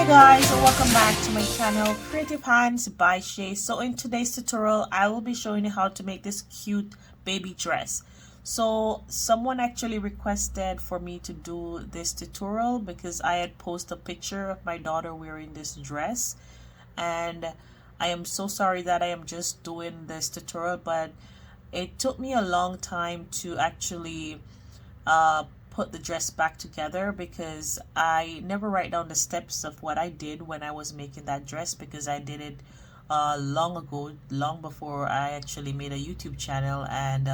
guys, welcome back to my channel Creative Hands by Shay. So in today's tutorial I will be showing you how to make this cute baby dress. So someone actually requested for me to do this tutorial because I had posted a picture of my daughter wearing this dress, and I am so sorry that I am just doing this tutorial, but it took me a long time to actually put the dress back together because I never write down the steps of what I did when I was making that dress, because I did it long ago, long before I actually made a YouTube channel, and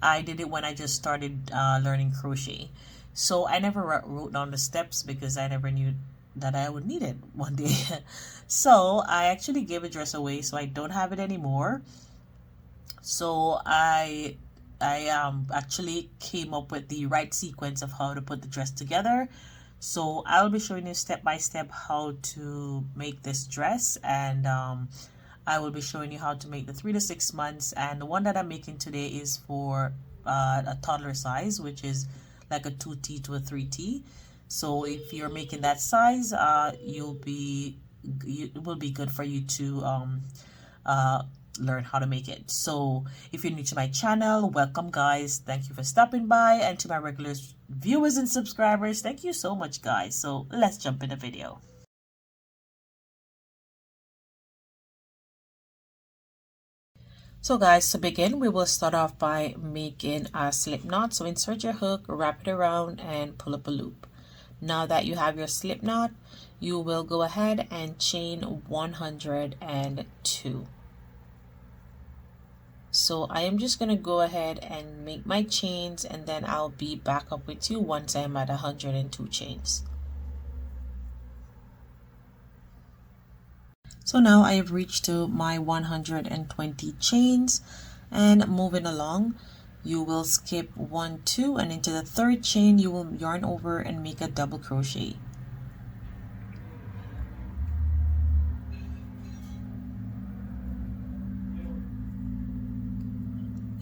I did it when I just started learning crochet. So I never wrote down the steps because I never knew that I would need it one day. So I actually gave a dress away, so I don't have it anymore. So I actually came up with the right sequence of how to put the dress together. So I'll be showing you step by step how to make this dress, and I will be showing you how to make the 3 to 6 months, and the one that I'm making today is for a toddler size, which is like a 2T to a 3T. So if you're making that size, it will be good for you to learn how to make it. So if you're new to my channel, welcome guys, thank you for stopping by, and to my regular viewers and subscribers, thank you so much guys. So let's jump in the video. So guys, to begin, we will start off by making a slip knot. So insert your hook, wrap it around, and pull up a loop. Now that you have your slip knot, you will go ahead and chain 102. So I am just going to go ahead and make my chains, and then I'll be back up with you once I'm at 102 chains. So now I have reached to my 120 chains, and moving along, you will skip 1, 2, and into the third chain you will yarn over and make a double crochet.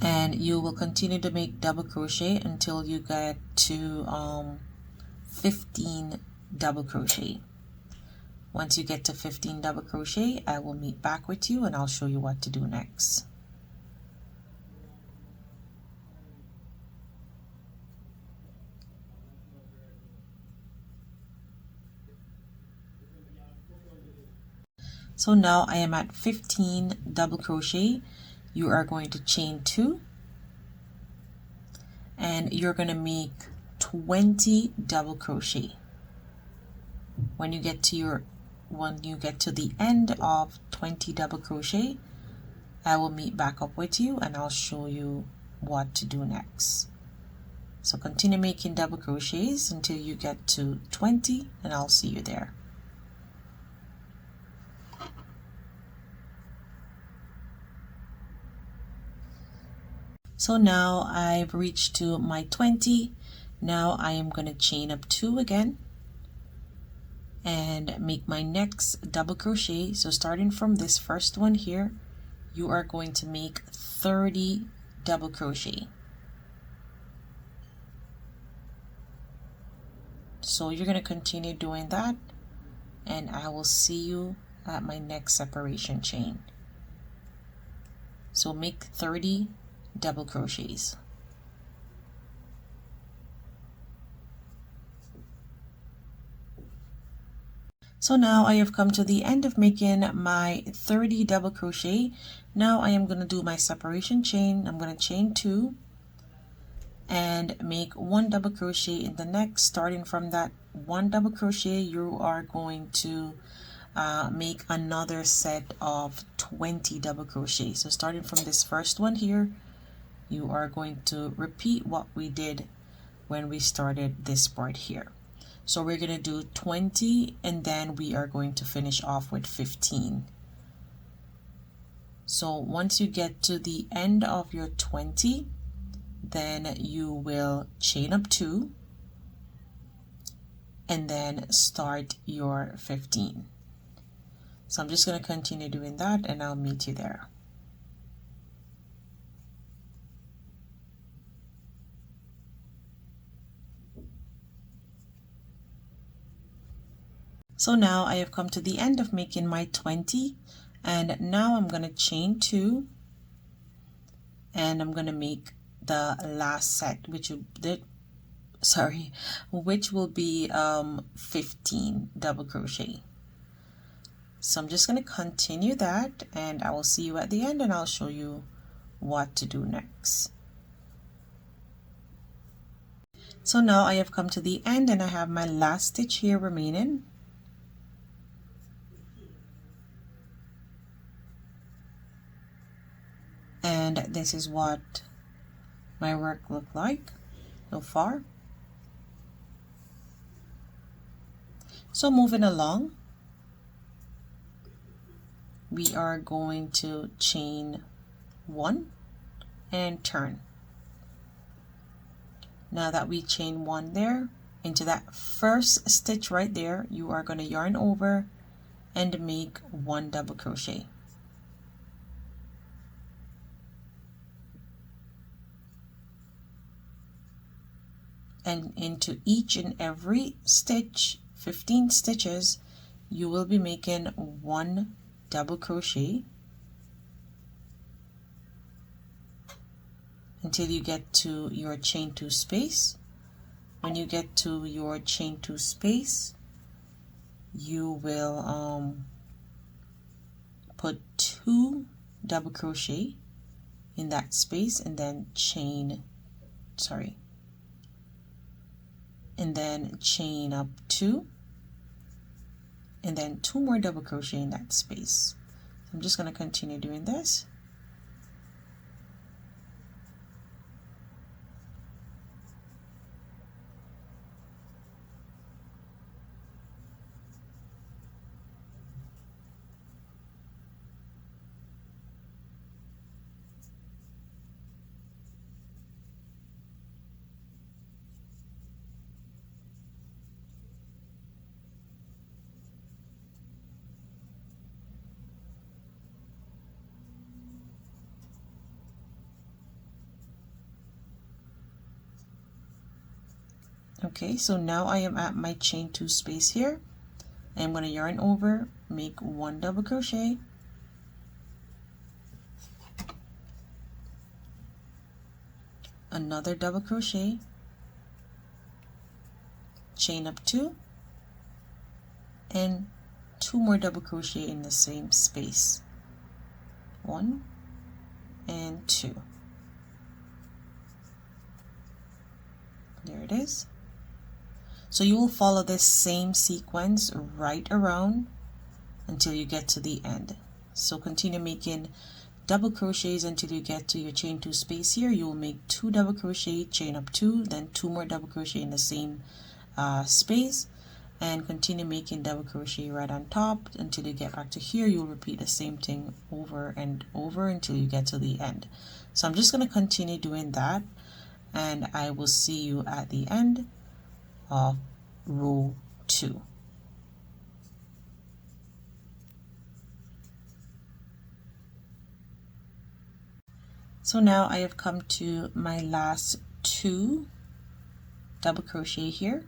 And you will continue to make double crochet until you get to 15 double crochet. Once you get to 15 double crochet, I will meet back with you and I'll show you what to do next. So now I am at 15 double crochet. You are going to chain 2, and you're going to make 20 double crochet. When you get to the end of 20 double crochet, I will meet back up with you and I'll show you what to do next. So continue making double crochets until you get to 20, and I'll see you there. So now I've reached to my 20. Now I am going to chain up 2 again and make my next double crochet. So starting from this first one here, you are going to make 30 double crochet. So you're going to continue doing that, and I will see you at my next separation chain. So make 30 double crochets. So now I have come to the end of making my 30 double crochet. Now I am going to do my separation chain. I'm going to chain 2 and make 1 double crochet in the next. Starting from that 1 double crochet, you are going to make another set of 20 double crochet. So starting from this first one here, you are going to repeat what we did when we started this part here. So we're going to do 20, and then we are going to finish off with 15. So once you get to the end of your 20, then you will chain up 2 and then start your 15. So I'm just going to continue doing that, and I'll meet you there. So now I have come to the end of making my 20, and now I'm going to chain 2, and I'm going to make the last set, which will be 15 double crochet. So I'm just going to continue that, and I will see you at the end, and I'll show you what to do next. So now I have come to the end, and I have my last stitch here remaining. And this is what my work looked like so far. So moving along, we are going to chain 1 and turn. Now that we chain 1 there, into that first stitch right there, you are going to yarn over and make 1 double crochet. And into each and every stitch, 15 stitches, you will be making 1 double crochet until you get to your chain 2 space. When you get to your chain 2 space, you will put 2 double crochet in that space, and then chain up 2, and then 2 more double crochet in that space. I'm just going to continue doing this. Okay, so now I am at my chain 2 space here. I'm going to yarn over, make 1 double crochet, another double crochet, chain up 2, and 2 more double crochet in the same space. 1 and 2. There it is. So you will follow this same sequence right around until you get to the end. So continue making double crochets until you get to your chain 2 space here. You will make 2 double crochet, chain up 2, then 2 more double crochet in the same space, and continue making double crochet right on top until you get back to here. You'll repeat the same thing over and over until you get to the end. So I'm just going to continue doing that, and I will see you at the end of row 2. So now I have come to my last 2 double crochet here.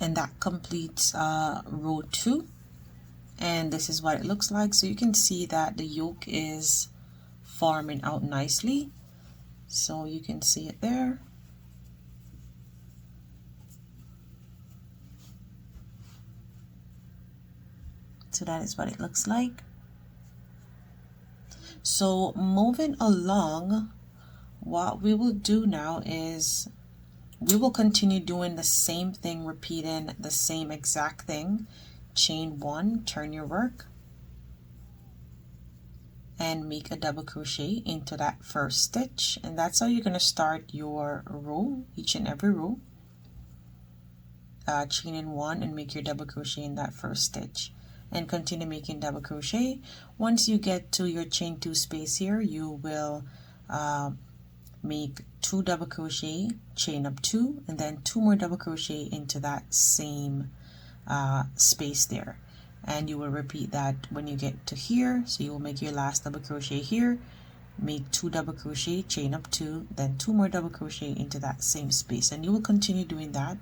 And that completes row 2. And this is what it looks like. So you can see that the yoke is forming out nicely. So you can see it there. So that is what it looks like. So moving along, what we will do now is we will continue doing the same thing, repeating the same exact thing. Chain 1, turn your work, and make a double crochet into that first stitch, and that's how you're going to start your row, each and every row. Chain in 1 and make your double crochet in that first stitch, and continue making double crochet. Once you get to your chain 2 space here, you will make 2 double crochet, chain up 2, and then 2 more double crochet into that same space there, and you will repeat that when you get to here. So you will make your last double crochet here, make 2 double crochet, chain up 2, then 2 more double crochet into that same space, and you will continue doing that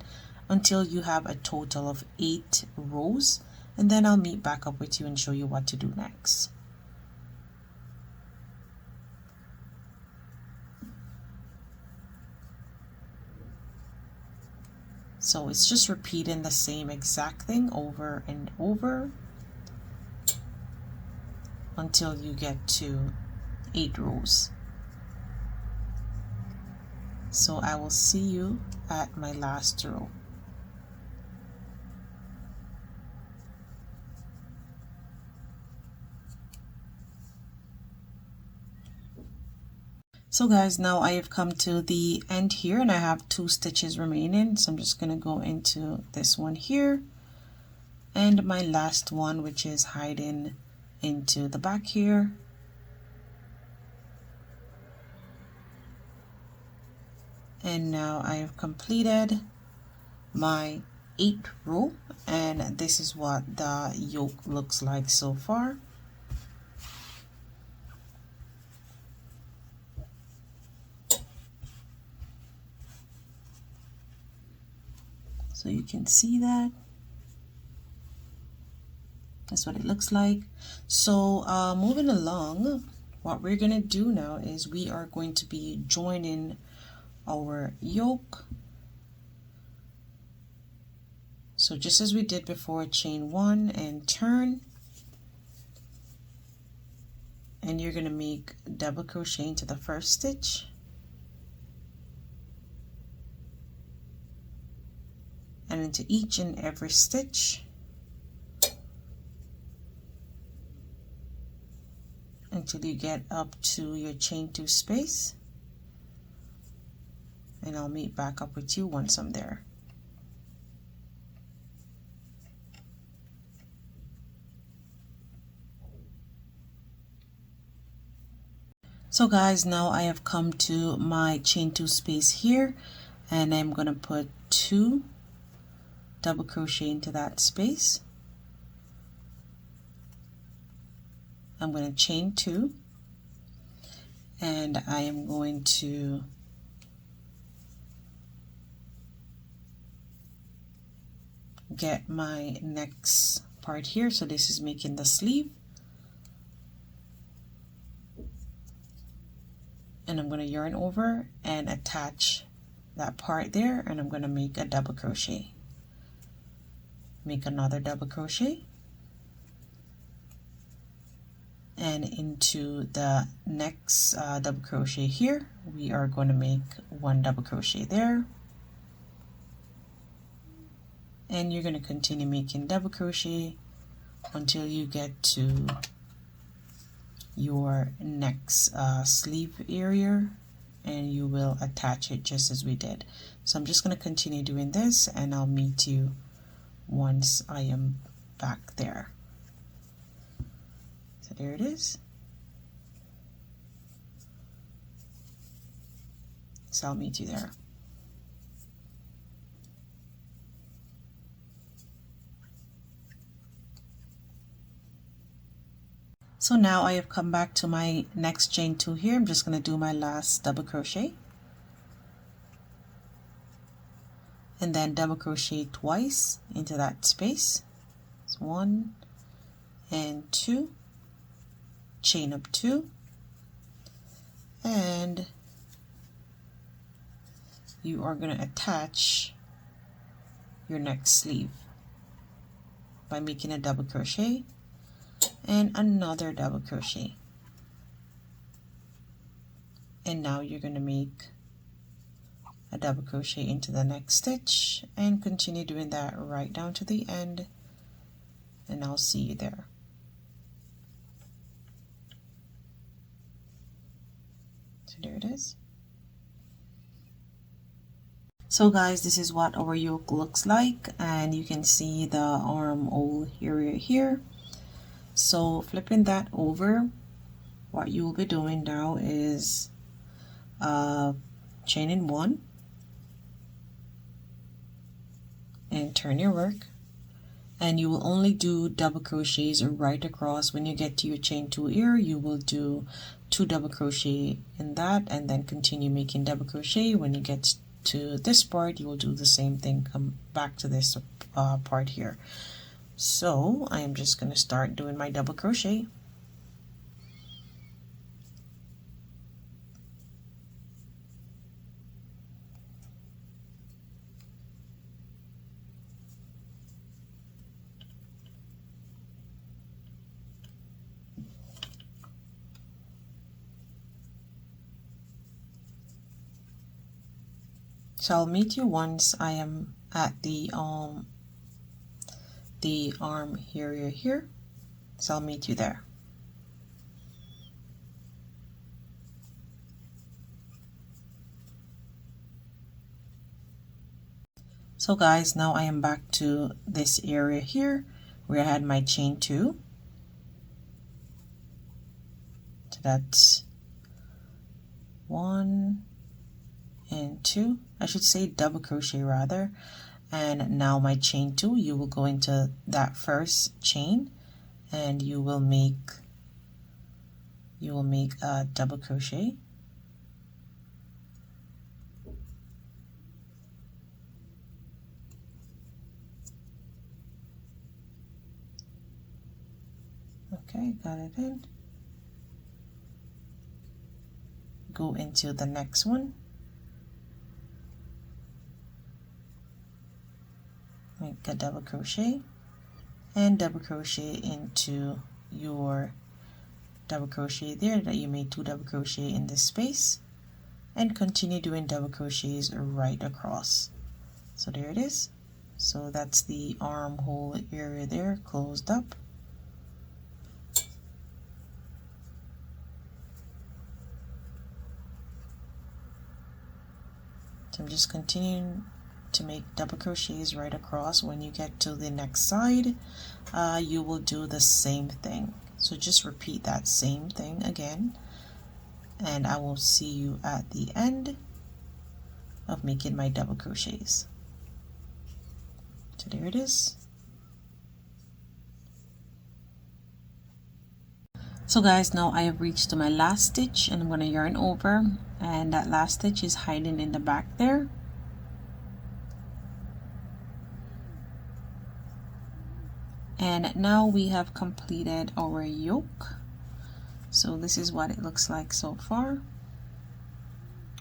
until you have a total of 8 rows, and then I'll meet back up with you and show you what to do next. So it's just repeating the same exact thing over and over until you get to 8 rows. So I will see you at my last row. So guys, now I have come to the end here and I have 2 stitches remaining, so I'm just going to go into this one here and my last one, which is hiding into the back here. And now I have completed my 8th row, and this is what the yoke looks like so far. So you can see that. That's what it looks like. So moving along, what we're going to do now is we are going to be joining our yoke. So just as we did before, chain 1 and turn, and you're going to make double crochet into the first stitch, and into each and every stitch until you get up to your chain 2 space, and I'll meet back up with you once I'm there. So guys, now I have come to my chain 2 space here, and I'm going to put 2 double crochet into that space. I'm going to chain 2, and I am going to get my next part here. So this is making the sleeve, and I'm going to yarn over and attach that part there, and I'm going to make a double crochet. Make another double crochet, and into the next double crochet here we are going to make 1 double crochet there, and you're going to continue making double crochet until you get to your next sleeve area, and you will attach it just as we did. So I'm just going to continue doing this, and I'll meet you once I am back there. So there it is. So I'll meet you there. So now I have come back to my next chain 2 here. I'm just going to do my last double crochet, and then double crochet twice into that space. It's 1 and 2, chain up 2, and you are going to attach your next sleeve by making a double crochet and another double crochet, and now you're going to make a double crochet into the next stitch and continue doing that right down to the end, and I'll see you there. So there it is. So guys, this is what our yoke looks like, and you can see the armhole area here. So flipping that over, what you will be doing now is chaining 1 and turn your work, and you will only do double crochets right across. When you get to your chain 2 here, you will do 2 double crochet in that, and then continue making double crochet. When you get to this part, you will do the same thing, come back to this part here. So I am just going to start doing my double crochet. So I'll meet you once I am at the arm area here. So I'll meet you there. So guys, now I am back to this area here where I had my chain 2. So that's 1 and 2. I should say double crochet rather. And now my chain 2, you will go into that first chain and you will make a double crochet. Okay, got it in. Go into the next one. Make a double crochet and double crochet into your double crochet there that you made 2 double crochet in this space, and continue doing double crochets right across. So there it is. So that's the armhole area there closed up. So I'm just continuing to make double crochets right across. When you get to the next side, you will do the same thing. So just repeat that same thing again, and I will see you at the end of making my double crochets. So there it is. So guys, now I have reached to my last stitch, and I'm going to yarn over, and that last stitch is hiding in the back there. And now we have completed our yoke. So this is what it looks like so far.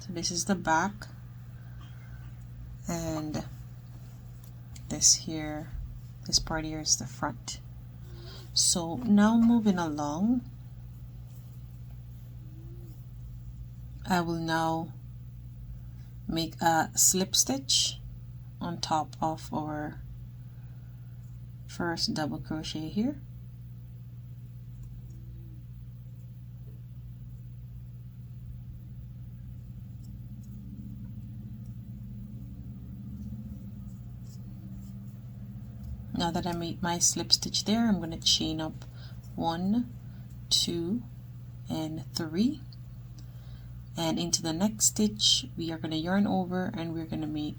So this is the back, and this part here is the front. So now moving along, I will now make a slip stitch on top of our first double crochet here. Now that I made my slip stitch there, I'm going to chain up 1, 2, and 3, and into the next stitch we are going to yarn over and we're going to make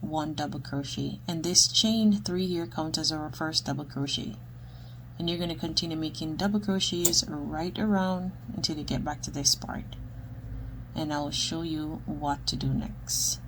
1 double crochet, and this chain 3 here counts as our first double crochet, and you're going to continue making double crochets right around until you get back to this part, and I'll show you what to do next.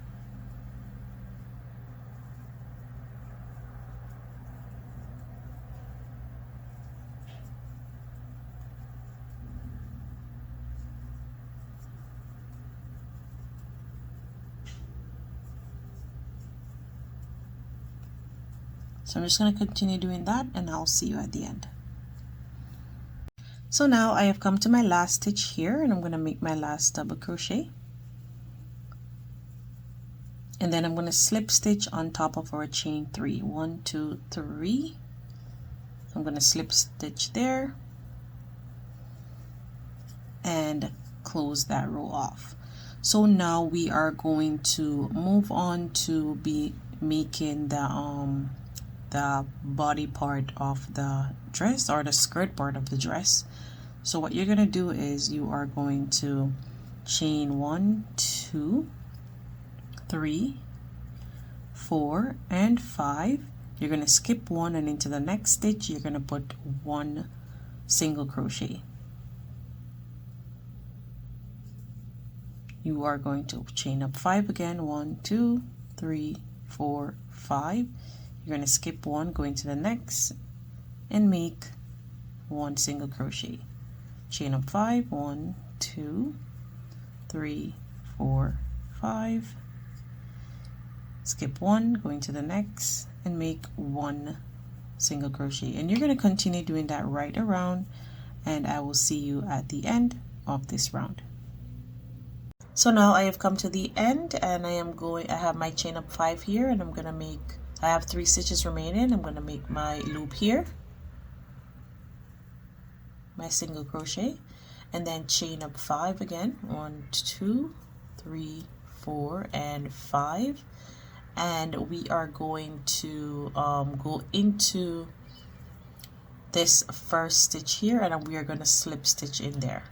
So I'm just going to continue doing that, and I'll see you at the end. So now I have come to my last stitch here, and I'm going to make my last double crochet, and then I'm going to slip stitch on top of our chain 3. 1, 2, 3. I'm going to slip stitch there and close that row off. So now we are going to move on to be making the body part of the dress, or the skirt part of the dress. So what you're going to do is you are going to chain 1, 2, 3, 4, and 5. You're going to skip 1, and into the next stitch you're going to put 1 single crochet. you are going to chain up 5 again. 1, 2, 3, 4, 5. You're going to skip 1, go into the next, and make 1 single crochet. Chain up 5. 1, 2, 3, 4, 5. Skip 1, go into the next, and make 1 single crochet. And you're going to continue doing that right around, and I will see you at the end of this round. So now I have come to the end, and I have my chain up 5 here, and I'm gonna make, I have 3 stitches remaining. I'm gonna make my loop here, my single crochet, and then chain up 5 again. 1, 2, 3, 4, and 5. And we are going to go into this first stitch here, and we are going to slip stitch in there.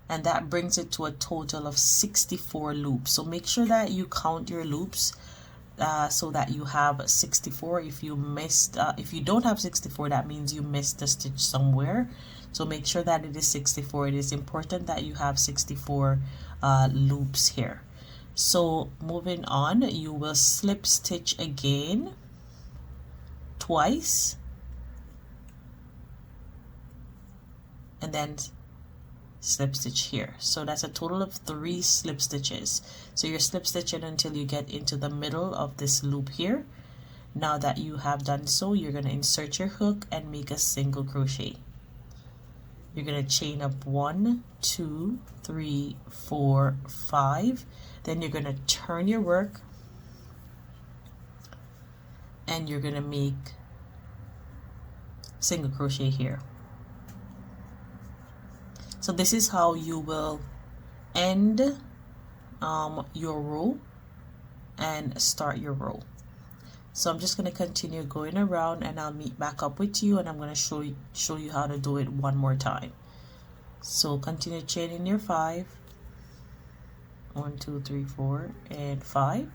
And that brings it to a total of 64 loops. So make sure that you count your loops so that you have 64. If you missed, if you don't have 64, that means you missed a stitch somewhere. So make sure that it is 64. It is important that you have 64 loops here. So moving on, you will slip stitch again twice, and then slip stitch here. So that's a total of 3 slip stitches. So you're slip stitching until you get into the middle of this loop here. Now that you have done so, you're going to insert your hook and make a single crochet. You're going to chain up 1, 2, 3, 4, 5. Then you're going to turn your work, and you're going to make single crochet here. So this is how you will end your row and start your row. So I'm just going to continue going around, and I'll meet back up with you, and I'm going to show you how to do it one more time. So continue chaining your 5. 1, 2, 3, 4, and 5.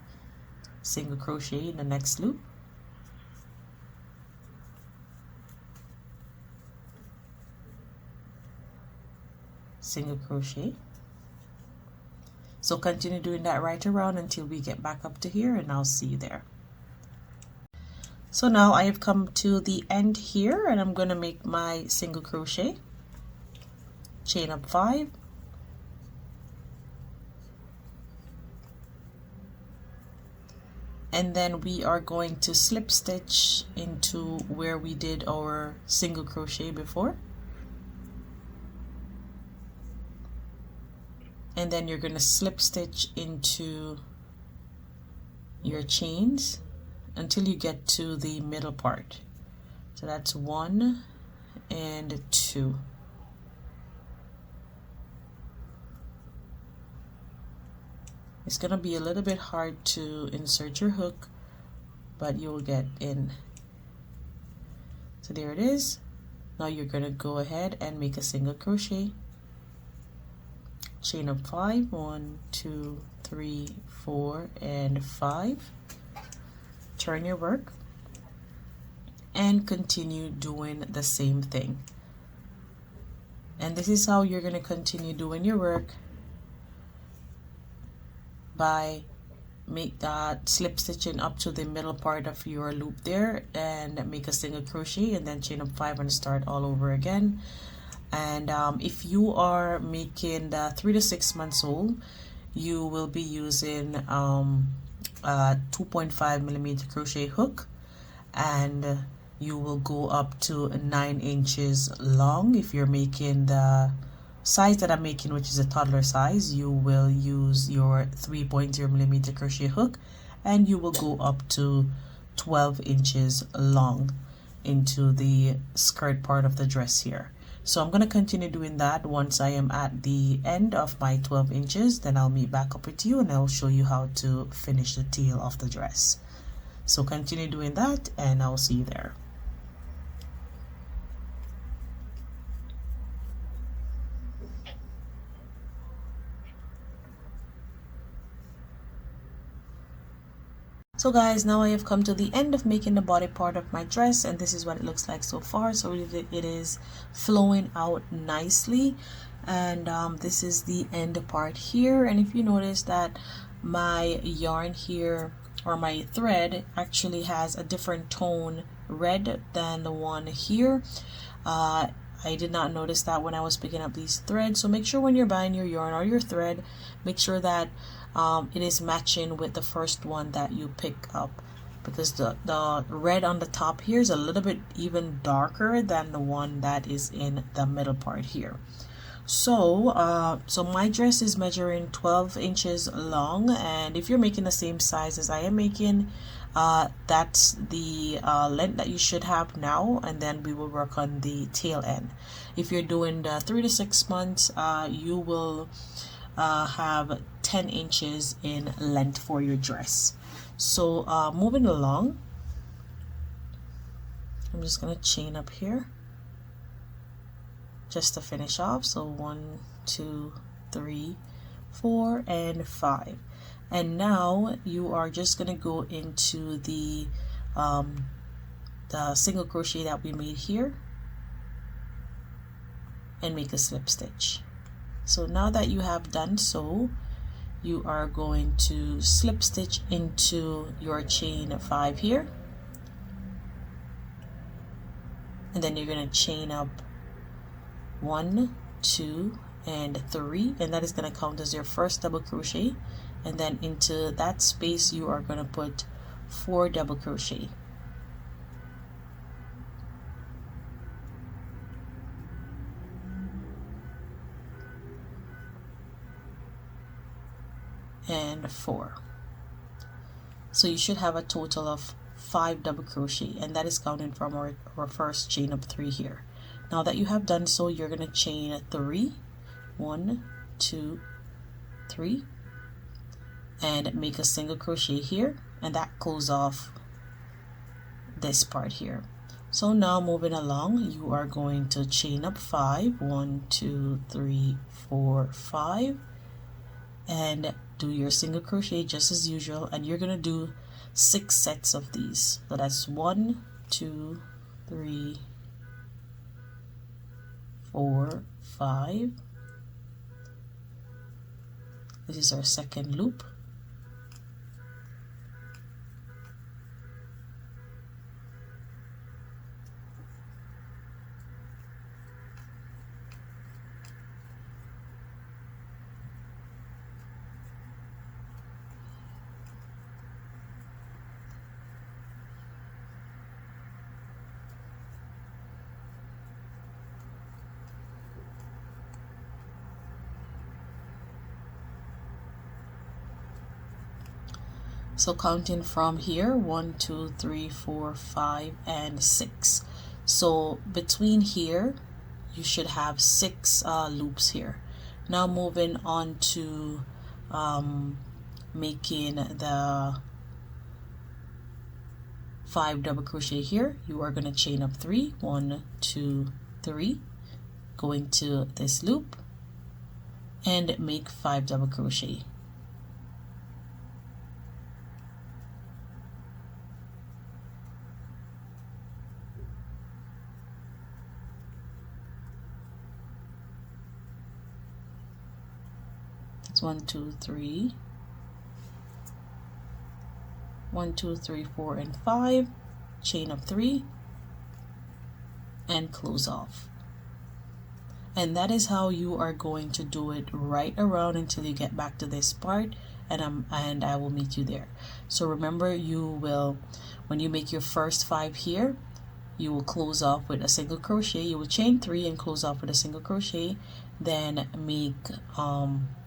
Single crochet in the next loop. Single crochet. So continue doing that right around until we get back up to here, and I'll see you there. So now I have come to the end here, and I'm going to make my single crochet. Chain up 5. And then we are going to slip stitch into where we did our single crochet before. And then you're going to slip stitch into your chains until you get to the middle part. So that's 1 and 2. It's going to be a little bit hard to insert your hook, but you'll get in. So there it is. Now you're going to go ahead and make a single crochet. Chain up 5. 1, 2, 3, 4, and 5. Turn your work and continue doing the same thing. And this is how you're going to continue doing your work, by slip stitching up to the middle part of your loop there, and make a single crochet, and then chain up 5 and start all over again. And if you are making the 3 to 6 months old, you will be using a 2.5 millimeter crochet hook, and you will go up to 9 inches long. If you're making the size that I'm making, which is a toddler size, you will use your 3.0 millimeter crochet hook, and you will go up to 12 inches long into the skirt part of the dress here. So I'm going to continue doing that. Once I am at the end of my 12 inches, then I'll meet back up with you, and I'll show you how to finish the tail of the dress. So continue doing that, and I'll see you there. So guys, now I have come to the end of making the body part of my dress, and this is what it looks like so far. So it is flowing out nicely, and this is the end part here. And if you notice that my yarn here, or my thread, actually has a different tone red than the one here, I did not notice that when I was picking up these threads. So make sure when you're buying your yarn or your thread, make sure that it is matching with the first one that you pick up, because the red on the top here is a little bit even darker than the one that is in the middle part here. So so my dress is measuring 12 inches long, and if you're making the same size as I am making, that's the length that you should have now, and then we will work on the tail end. If you're doing the 3 to 6 months, you will have 10 inches in length for your dress. So moving along, I'm just gonna chain up here just to finish off. So 1, 2, 3, 4, and 5. And now you are just gonna go into the single crochet that we made here and make a slip stitch. So now that you have done so, you are going to slip stitch into your chain 5 here, and then you're going to chain up 1, 2, and 3, and that is going to count as your first double crochet. And then into that space you are going to put 4 double crochet. And 4. So you should have a total of 5 double crochet, and that is counting from our first chain up 3 here. Now that you have done so, you're going to chain 3, 1, 2, 3, and make a single crochet here, and that closes off this part here. So now moving along, you are going to chain up 5, 1, 2, 3, 4, 5, and do your single crochet just as usual, and you're gonna do 6 sets of these. So that's 1, 2, 3, 4, 5. This is our second loop. So counting from here, 1, 2, 3, 4, 5, and 6. So between here, you should have 6 loops here. Now moving on to making the 5 double crochet here. You are going to chain up 3, 1, 2, 3, go into this loop and make 5 double crochet. It's 1, 2, 3, 1, 2, 3, 4, and 5, chain up 3, and close off. And that is how you are going to do it right around until you get back to this part, and I will meet you there. So remember, you will, when you make your first 5 here, you will close off with a single crochet. You will chain 3 and close off with a single crochet, then make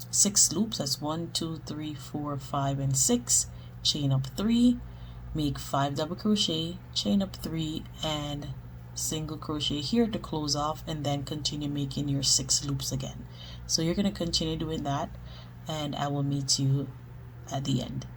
6 loops. That's 1, 2, 3, 4, 5, and 6. Chain up 3, make 5 double crochet, chain up 3, and single crochet here to close off, and then continue making your 6 loops again. So you're going to continue doing that, and I will meet you at the end.